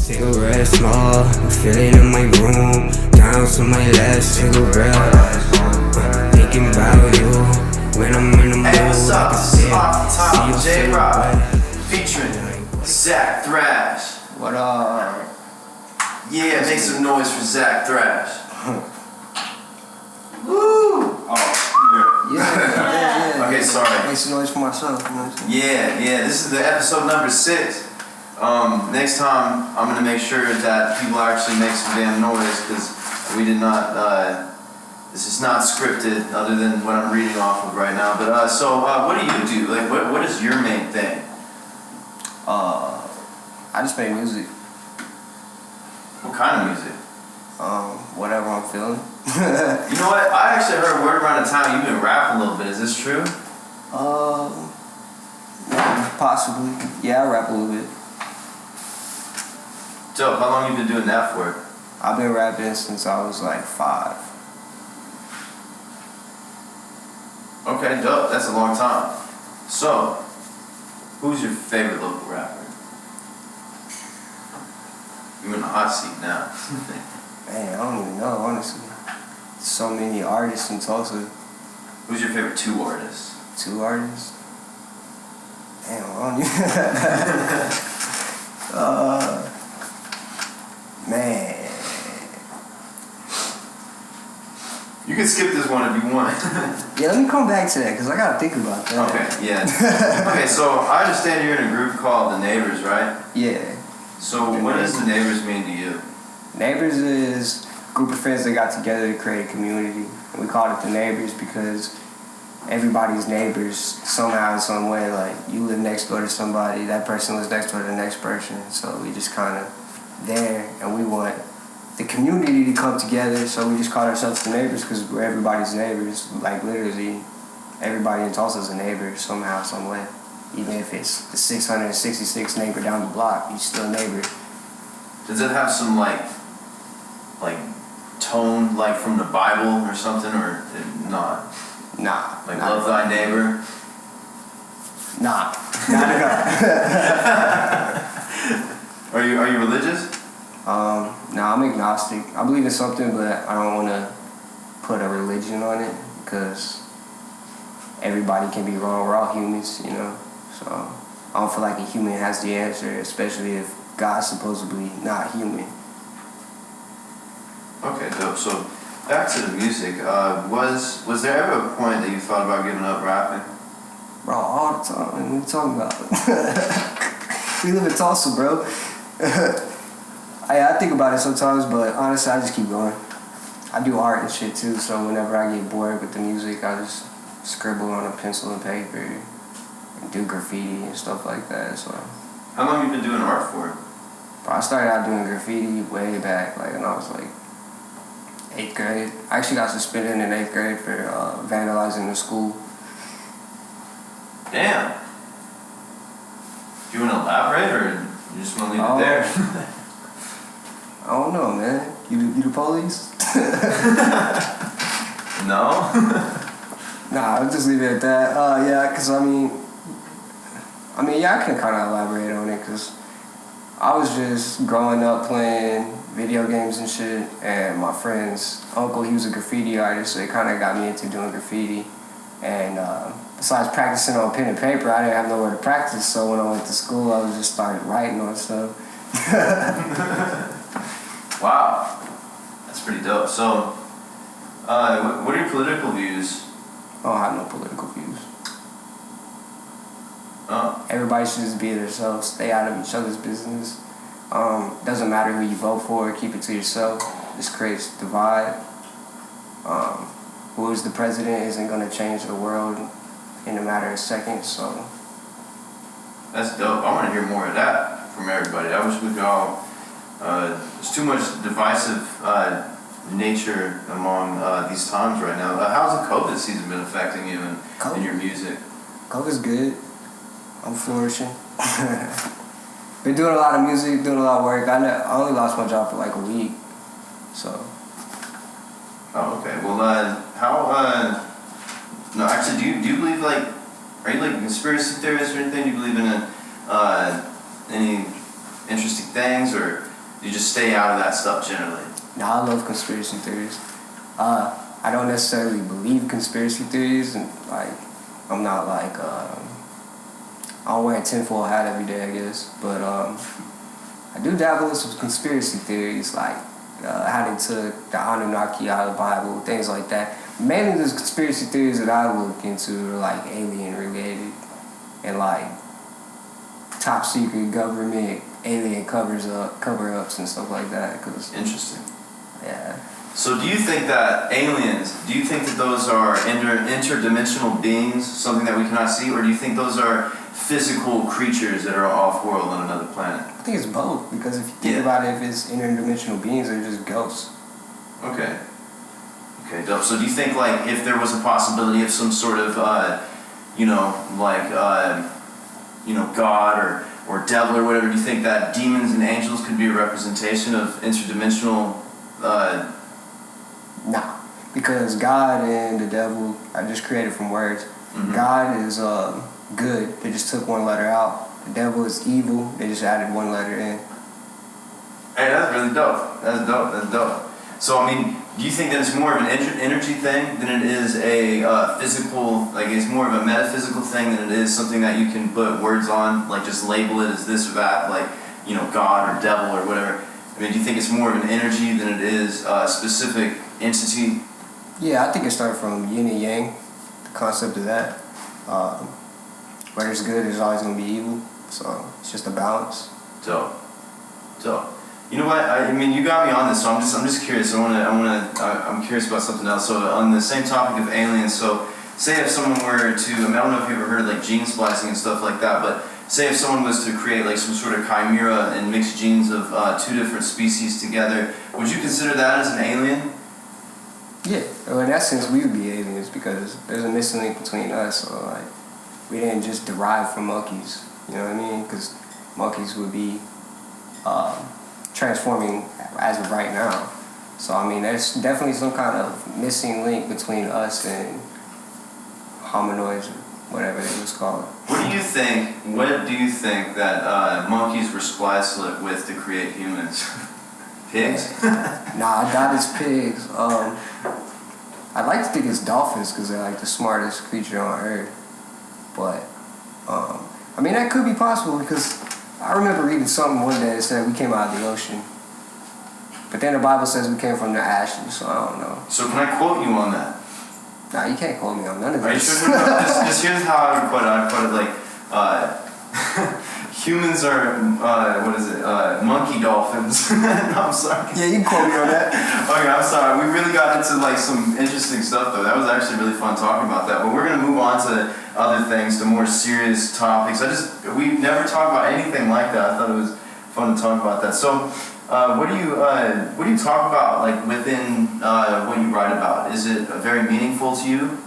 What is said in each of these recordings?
Cigarette small, feeling in my room. Down to my last cigarette. Thinking about you when I'm in the mood. Hey, what's up? This is Untitled See you Chapter featuring Zack Thrash. What up? Yeah, make some noise for Zack Thrash. Woo! Oh, Yeah. okay, sorry. Make some noise for myself. You know what I'm saying? Yeah. This is the episode number 6. Next time, I'm gonna make sure that people actually make some damn noise because we did not. This is not scripted, other than what I'm reading off of right now. But what do you do? Like, what is your main thing? I just make music. What kind of music? Whatever I'm feeling. You know what? I actually heard word around the town you've been rapping a little bit. Is this true? Possibly. Yeah, I rap a little bit. Dope. How long you been doing that for? I've been rapping since I was like 5. Okay, dope. That's a long time. So, who's your favorite local rapper? You're in the hot seat now. Man, I don't even know, honestly. So many artists in Tulsa. Who's your favorite 2 artists? 2 artists? Damn, I don't even... Man. You can skip this one if you want. Yeah, let me come back to that, because I gotta think about that. Okay, yeah. Okay, so I understand you're in a group called The Neighbors, right? Yeah. So what does The Neighbors mean to you? Neighbors is a group of friends that got together to create a community. And we called it The Neighbors because everybody's neighbors somehow in some way. Like, you live next door to somebody, that person lives next door to the next person. So we just kind of there, and we want the community to come together. So we just called ourselves The Neighbors because we're everybody's neighbors. Like, literally, everybody in Tulsa is a neighbor somehow, some way. Even if it's the 666th neighbor down the block, you're still a neighbor. Does it have some like tone like from the Bible or something, or not? Nah. Like love thy neighbor? Nah. Not at all. Are you religious? Nah, I'm agnostic. I believe in something, but I don't want to put a religion on it because everybody can be wrong. We're all humans, you know. So I don't feel like a human has the answer, especially if God's supposedly not human. Okay, dope. So back to the music. Was there ever a point that you thought about giving up rapping? Bro, all the time. What are you talking about? We live in Tulsa, bro. I think about it sometimes, but honestly, I just keep going. I do art and shit too, so whenever I get bored with the music, I just scribble on a pencil and paper and do graffiti and stuff like that. So. How long have you been doing art for? Bro, I started out doing graffiti way back, like when I was like 8th grade. I actually got suspended in 8th grade for vandalizing the school. Damn. Do you want to elaborate, or you just want to leave it there? I don't know, man. You the police? No. Nah, I'll just leave it at that. Yeah, because I mean, yeah, I can kind of elaborate on it, because I was just growing up playing video games and shit, and my friend's uncle, he was a graffiti artist, so it kind of got me into doing graffiti. And besides practicing on pen and paper, I didn't have nowhere to practice, so when I went to school, I was just started writing on stuff. Wow, that's pretty dope. So, what are your political views? I don't have no political views. Oh. Everybody should just be themselves, stay out of each other's business. Doesn't matter who you vote for, keep it to yourself. This creates divide. Who is the president isn't going to change the world in a matter of seconds, so. That's dope. I want to hear more of that from everybody. I wish we could all. There's too much divisive nature among these times right now. How's the COVID season been affecting you and your music? COVID's good. I'm flourishing. Been doing a lot of music, doing a lot of work. I only lost my job for like a week, so. Oh, okay. Well, no, actually, do you believe, like, are you like a conspiracy theorist or anything? Do you believe in any interesting things, or You just stay out of that stuff generally. Now, I love conspiracy theories. I don't necessarily believe conspiracy theories, and like, I'm not like, I don't wear a tinfoil hat every day, I guess, but I do dabble in some conspiracy theories, like how they took the Anunnaki out of the Bible, things like that. Mainly the conspiracy theories that I look into are like alien related, and like top secret government alien cover-ups and stuff like that. Cause, interesting. Yeah. So do you think that aliens, do you think that those are interdimensional beings, something that we cannot see, or do you think those are physical creatures that are off-world on another planet? I think it's both, because if you think about it, if it's interdimensional beings, they're just ghosts. Okay. Okay, dope. So do you think, like, if there was a possibility of some sort of, God or devil or whatever, do you think that demons and angels could be a representation of interdimensional? Nah, because God and the devil are just created from words. Mm-hmm. God is good. They just took one letter out. The devil is evil. They just added one letter in. Hey, that's really dope. That's dope. That's dope. So, I mean, do you think that it's more of an energy thing than it is a physical, like it's more of a metaphysical thing than it is something that you can put words on, like just label it as this or that, like, God or devil or whatever? I mean, do you think it's more of an energy than it is a specific entity? Yeah, I think it started from yin and yang, the concept of that. Where there's good, there's always going to be evil. So it's just a balance. Dope. You know what? I mean, you got me on this, so I'm just curious. I'm curious about something else. So on the same topic of aliens, so say if someone were to, I don't know if you've ever heard of like gene splicing and stuff like that, but say if someone was to create like some sort of chimera and mix genes of two different species together, would you consider that as an alien? Yeah, well, in that sense, we would be aliens because there's a missing link between us. So like, we didn't just derive from monkeys. You know what I mean? Because monkeys would be transforming as of right now. So I mean, there's definitely some kind of missing link between us and hominoids, or whatever it was called. What do you think that monkeys were spliced with to create humans? Pigs? Nah, I doubt it's pigs. I'd like to think it's dolphins because they're like the smartest creature on earth. But I mean, that could be possible because I remember reading something one day that said we came out of the ocean. But then the Bible says we came from the ashes, so I don't know. So can I quote you on that? Nah, you can't quote me on none of this. Are you sure? Just here's how I would put it. I put it like, humans are, monkey dolphins. No, I'm sorry. Yeah, you can quote me on that. Okay, I'm sorry. We really got into like some interesting stuff though. That was actually really fun talking about that. But we're gonna move on to other things, to more serious topics. We've never talked about anything like that. I thought it was fun to talk about that. So, what do you talk about like within what you write about? Is it very meaningful to you?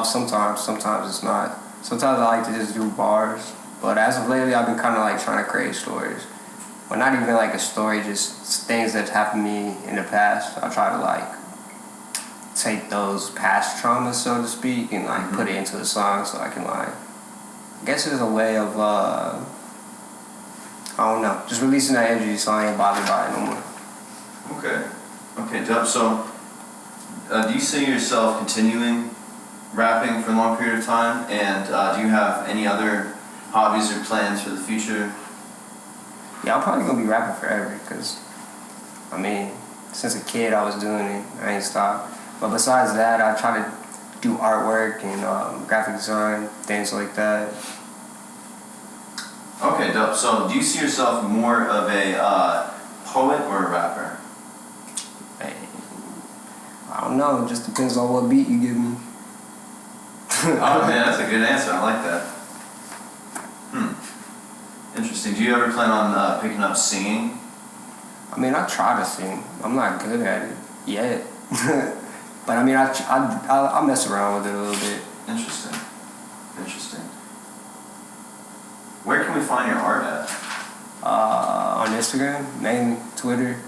Sometimes it's not. Sometimes I like to just do bars. But as of lately, I've been kind of like trying to create stories. Well, not even like a story, just things that happened to me in the past. I try to like take those past traumas, so to speak, and like put it into a song so I can like, I guess it's a way of, I don't know, just releasing that energy so I ain't bothered by it no more. Okay, dope. So, do you see yourself continuing rapping for a long period of time? And do you have any other hobbies or plans for the future? Yeah, I'm probably gonna be rapping forever because, I mean, since a kid I was doing it. I ain't stopped. But besides that, I try to do artwork and graphic design, things like that. Okay, dope. So, do you see yourself more of a poet or a rapper? I don't know. It just depends on what beat you give me. Oh man, that's a good answer. I like that. Interesting. Do you ever plan on picking up singing? I mean, I try to sing. I'm not good at it yet. But I mean, I mess around with it a little bit. Interesting. Where can we find your art at? On Instagram, mainly Twitter.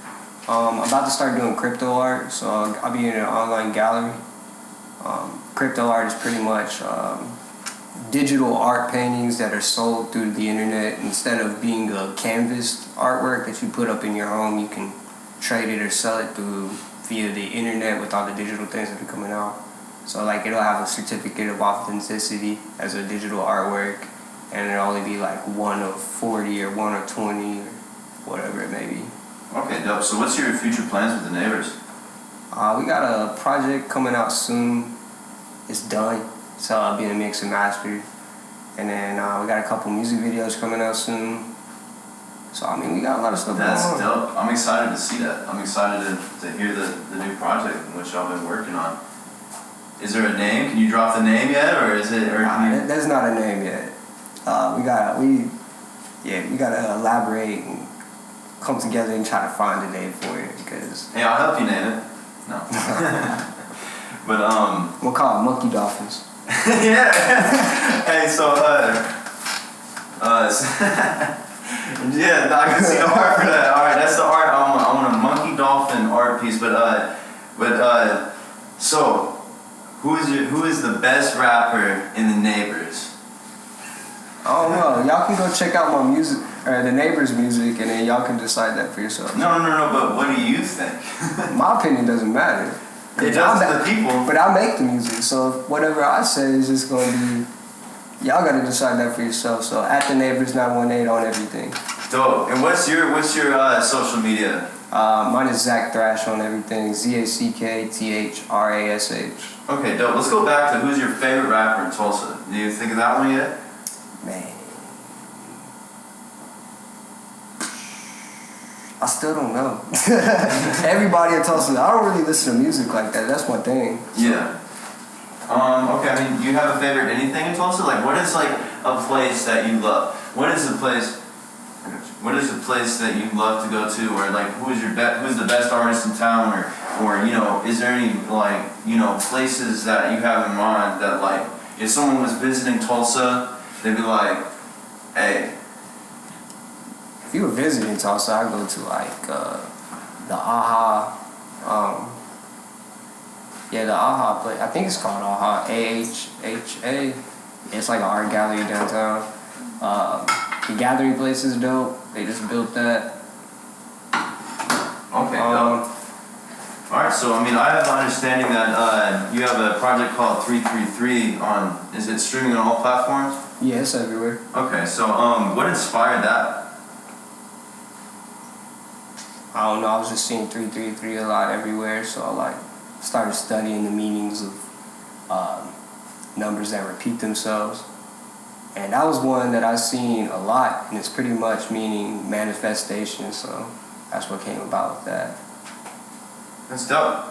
I'm about to start doing crypto art, so I'll be in an online gallery. Crypto art is pretty much digital art paintings that are sold through the internet. Instead of being a canvas artwork that you put up in your home, you can trade it or sell it via the internet with all the digital things that are coming out. So like it'll have a certificate of authenticity as a digital artwork, and it'll only be like 1 of 40 or 1 of 20 or whatever it may be. Okay, dope. So what's your future plans with the neighbors? We got a project coming out soon. It's done. So I'll be in a mix and master. And then we got a couple music videos coming out soon. So I mean, we got a lot of stuff going on. That's dope. I'm excited to see that. I'm excited to hear the new project in which y'all been working on. Is there a name? Can you drop the name yet, or is it? Or There's not a name yet. We gotta elaborate and come together and try to find a name for it because. Hey, I'll help you name it. No. But we'll call it Monkey Dolphins. Yeah. Hey, so yeah, I can see the art for that. All right, that's the art. I want a monkey dolphin art piece. So who is the best rapper in the Neighbors? I don't know. Y'all can go check out my music, or the Neighbors' music, and then y'all can decide that for yourself. No. But what do you think? My opinion doesn't matter. It does to the people. But I make the music, so whatever I say is just gonna be. Y'all gotta decide that for yourself. So at the Neighbors 918 on everything. Dope. And what's your social media? Mine is Zack Thrash on everything. ZACKTHRASH. Okay, dope. Let's go back to who's your favorite rapper in Tulsa. Do you think of that one yet? Man, I still don't know. Everybody in Tulsa, I don't really listen to music like that. That's my thing. Yeah. Okay, I mean, do you have a favorite anything in Tulsa? Like, what is like a place that you love? What is the place that you love to go to, or like who's the best artist in town, or you know, is there any like, you know, places that you have in mind that like if someone was visiting Tulsa, they'd be like, hey. If you were visiting Tulsa, I'd go to like the AHA. The AHA place. I think it's called AHA. AHHA. It's like an art gallery downtown. The gathering place is dope. They just built that. Okay, dope. Alright, so I mean, I have an understanding that you have a project called 333 on, is it streaming on all platforms? Yeah, it's everywhere. Okay, so what inspired that? I don't know, I was just seeing 333 a lot everywhere, so I like started studying the meanings of numbers that repeat themselves. And that was one that I've seen a lot, and it's pretty much meaning manifestation, so that's what came about with that. That's dope.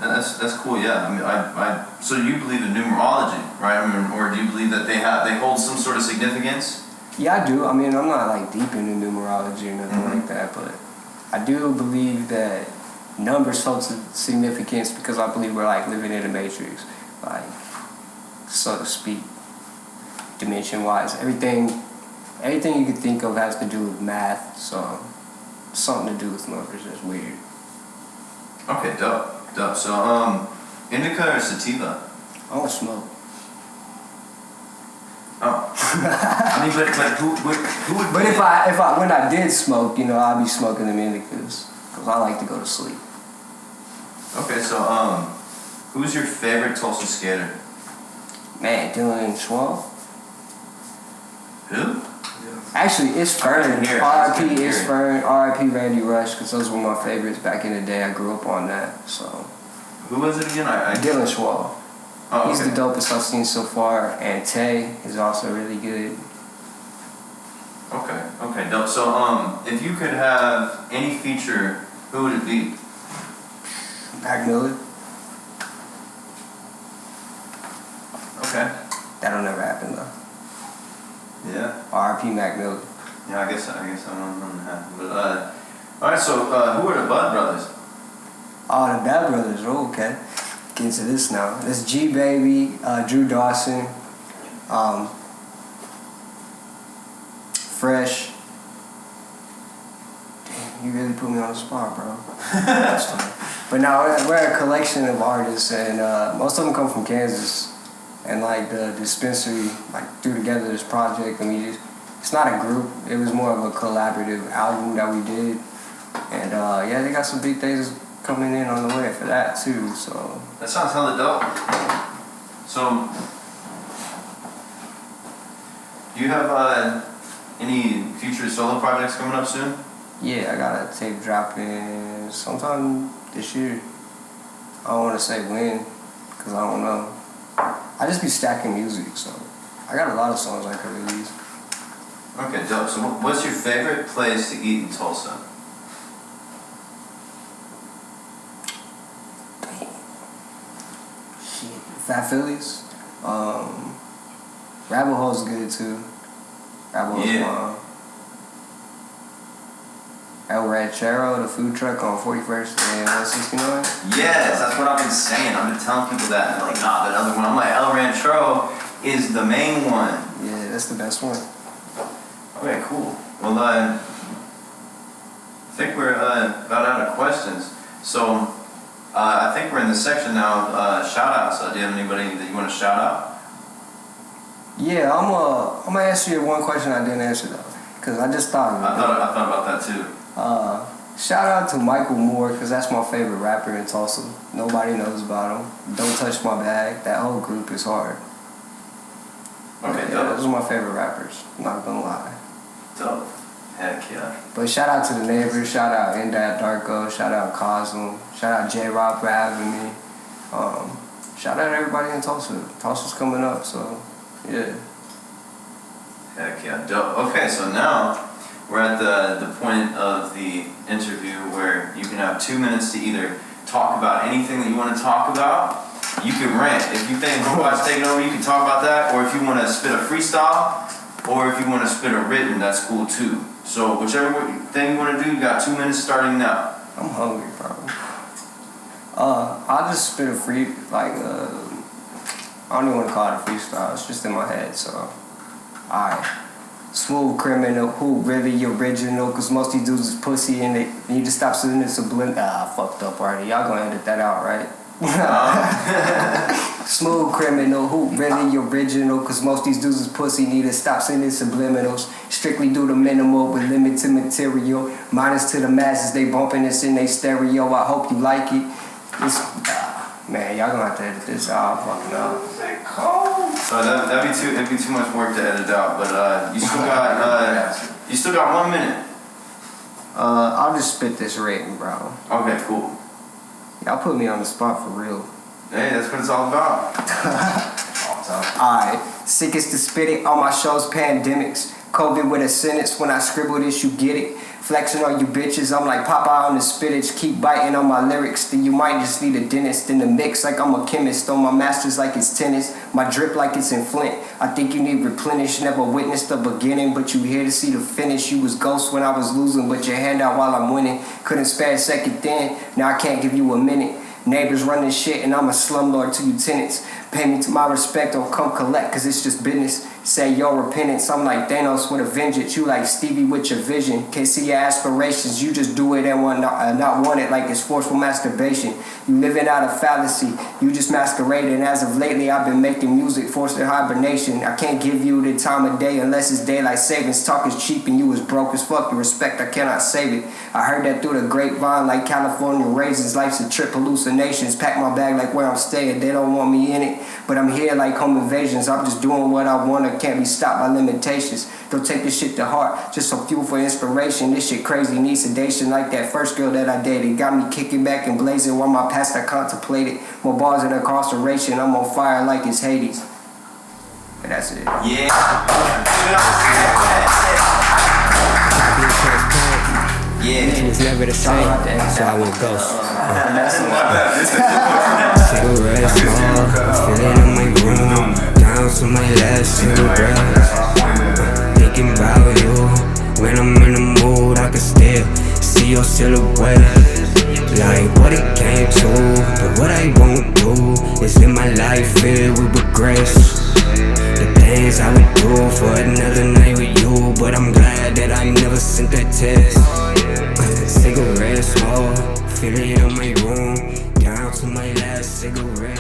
That's cool, yeah. I mean, so you believe in numerology, right? I mean, or do you believe that they hold some sort of significance? Yeah, I do. I mean, I'm not like deep into numerology or nothing like that, but I do believe that numbers hold significance because I believe we're like living in a matrix, like, so to speak, dimension-wise. Everything you could think of has to do with math, so something to do with numbers is weird. Okay, dope. So, indica or sativa? I don't smoke. Oh. I mean, but who would? But if when I did smoke, you know, I'd be smoking them indicas because I like to go to sleep. Okay, so who's your favorite Tulsa skater? Man, Dylan Schwab. Who? Actually, it's Fern. R.I.P. It's Fern. R.I.P. Randy Rush, because those were my favorites back in the day. I grew up on that. So. Who was it again? Dylan Schwab. Oh, okay. He's the dopest I've seen so far, and Tay is also really good. Okay, dope. So, if you could have any feature, who would it be? Mac Miller. Okay. That'll never happen though. Yeah. R.I.P. Mac Miller. Yeah, I guess I don't know what happened. But all right. So, who are the Bud Brothers? Oh, the Bad Brothers. Oh, okay. Get into this now. This G Baby, Drew Dawson, Fresh. Damn, you really put me on the spot, bro. But now we're a collection of artists, and most of them come from Kansas. and like the dispensary like threw together this project, and it's not a group, it was more of a collaborative album that we did, and yeah, they got some big things coming in on the way for that too, so. That sounds hella dope. So, do you have any future solo projects coming up soon? Yeah, I got a tape dropping sometime this year. I don't want to say when, because I don't know. I just be stacking music, so I got a lot of songs I could release. Okay, dope. So what's your favorite place to eat in Tulsa? Shit. Fat Phillies. Rabbit Hole's good too. Rabbit Hole's bomb. El Ranchero, the food truck on 41st and 169. Yes, that's what I've been saying. I've been telling people that, and they're like, nah, that other one. I'm like, El Ranchero is the main one. Yeah, that's the best one. Okay, cool. Well, I think we're about out of questions. So, I think we're in the section now of shout-outs. Do you have anybody that you want to shout out? Yeah, I'm gonna ask you one question I didn't answer though, cause I just thought of it. I thought about that too. Shout out to Michael Moore, cause that's my favorite rapper in Tulsa. Nobody knows about him. Don't Touch My Bag. That whole group is hard. Okay, yeah, dope. those are my favorite rappers. I'm not gonna lie. Dope. Heck yeah. But shout out to the neighbors. Shout out Indad Darko. Shout out Cosmo. Shout out J Rob for having me. Shout out everybody in Tulsa. Tulsa's coming up, so yeah. Heck yeah, dope. Okay, so now we're at the point of the interview where you can have 2 minutes to either talk about anything that you want to talk about. You can rant. If you think robots taking over, you can talk about that. Or if you want to spit a freestyle, or if you want to spit a written, that's cool too. So whichever thing you want to do, you got 2 minutes starting now. I'm hungry, bro. I'll just spit a free, like, I don't even want to call it a freestyle. It's just in my head, so. Alright. Smooth criminal, who really original? Cause most of these dudes is pussy and you just stop sitting in subliminal. I fucked up already. Y'all gonna edit that out, right? Smooth criminal, who really original? Cause most of these dudes is pussy, need to stop sending subliminals. Strictly do the minimal with limited material. Minus to the masses, they bumping this in they stereo. I hope you like it. Man, y'all gonna have to edit this out. Fucking up. So it'd be too much work to edit out. But you still got 1 minute. I'll just spit this rating, bro. Okay, cool. Y'all put me on the spot for real. Hey, that's what it's all about. Alright, sickest to spit it on my shows, pandemics. COVID with a sentence, when I scribble this, you get it. Flexing on you bitches, I'm like Popeye on the spinach. Keep biting on my lyrics, then you might just need a dentist in the mix like I'm a chemist. On my masters like it's tennis, my drip like it's in Flint. I think you need replenish, never witnessed the beginning, but you here to see the finish. You was ghost when I was losing, but your hand out while I'm winning. Couldn't spare a second then, now I can't give you a minute. Neighbors running shit and I'm a slumlord to you tenants. Pay me to my respect or come collect, cause it's just business. Say your repentance, I'm like Thanos with a vengeance. You like Stevie with your vision. Can't see your aspirations, you just do it and not want it like it's forceful masturbation. You living out a fallacy, you just masquerading. As of lately I've been making music, forced in hibernation. I can't give you the time of day unless it's daylight savings. Talk is cheap and you is broke as fuck. Your respect, I cannot save it. I heard that through the grapevine like California raisins. Life's a trip, hallucinations. Pack my bag like where I'm staying, they don't want me in it. But I'm here like home invasions. I'm just doing what I want, can't be stopped by limitations. Don't take this shit to heart, just some fuel for inspiration. This shit crazy, need sedation like that first girl that I dated. Got me kicking back and blazing while my past I contemplated. More bars in incarceration, I'm on fire like it's Hades. And that's it. Yeah. Yeah. It was never the same, so I went ghost. Cigarette small, feeling in my room, down to my last cigarette. Thinking about you, when I'm in the mood, I can still see your silhouette. Like what it came to, but what I won't do is live my life filled with regrets. The things I would do for another night with you, but I'm glad that I never sent that text. Cigarette smoke, feel it in my room, down to my last cigarette.